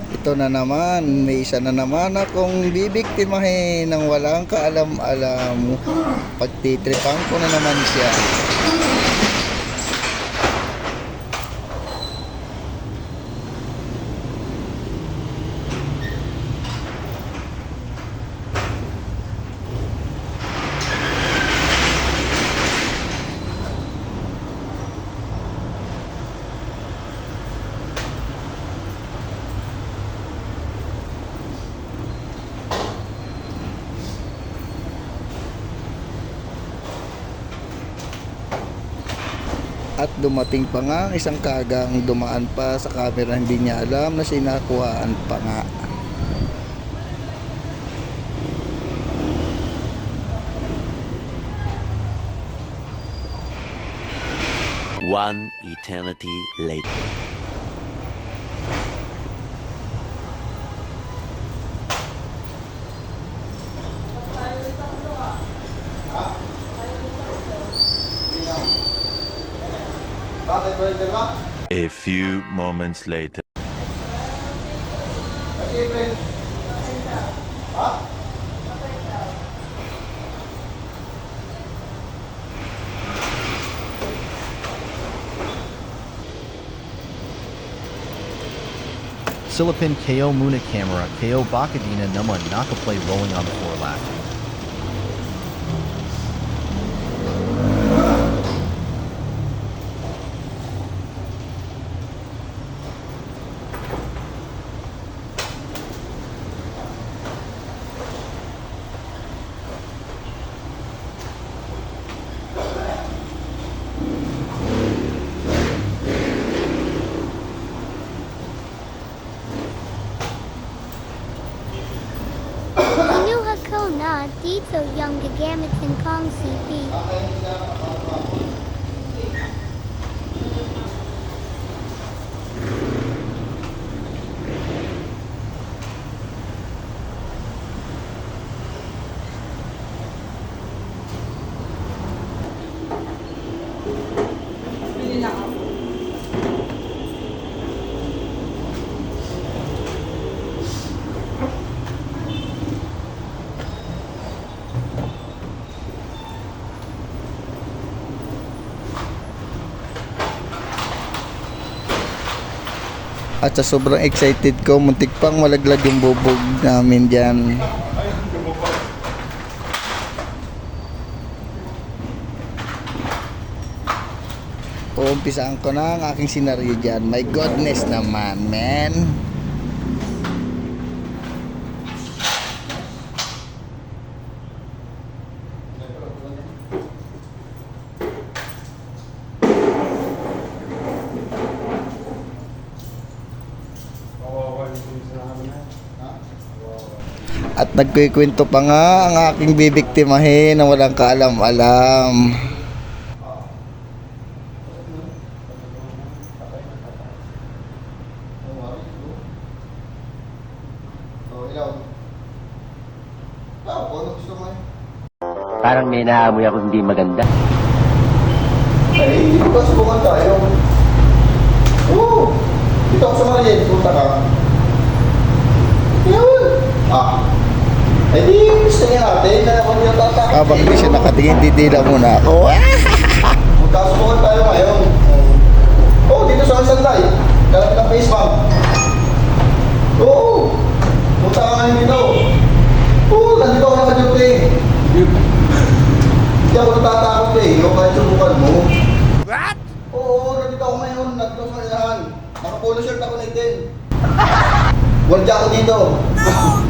Ito na naman, may isa na naman akong bibiktimahin ng walang kaalam-alam. Pagtitripan ko na naman siya. At dumating pa nga isang kagang dumaan pa sa camera, hindi niya alam na sinakuhaan pa nga. One eternity later. A few moments later. Silipin KO Muna camera KO Bakadina naman nakaplay rolling on the floor laughing. Kinuha ko na dito yung gagamitin kong CP. At sa sobrang excited ko, muntik pang malaglag yung bubog namin dyan. Uumpisaan ko na ang aking senaryo dyan. My goodness naman, man. At nagkikwento pa nga ang aking bibiktimahin na walang kaalam-alam. Parang may naamoy ako hindi maganda. Ay, hindi ko ba subukan tayo? Oo! Dito ako sa Mariel, punta ka. Yun! Eh di, gusto niya natin na ako niya tatakot. Habang di siya nakatingin, titila muna ako. Magkasubukan tayo ngayon. Oo, dito sa Sanday. Kalap ng face bag. Oo! Punta ka ngayon dito. Oo, nandito ako nakaduty. Hindi ako natatakot eh. Yung kahit subukan mo. What? Oo, nandito ako ngayon. Nandito sa kailangan. Naka-polo shirt ako na itin. Wala ako dito. Oh no!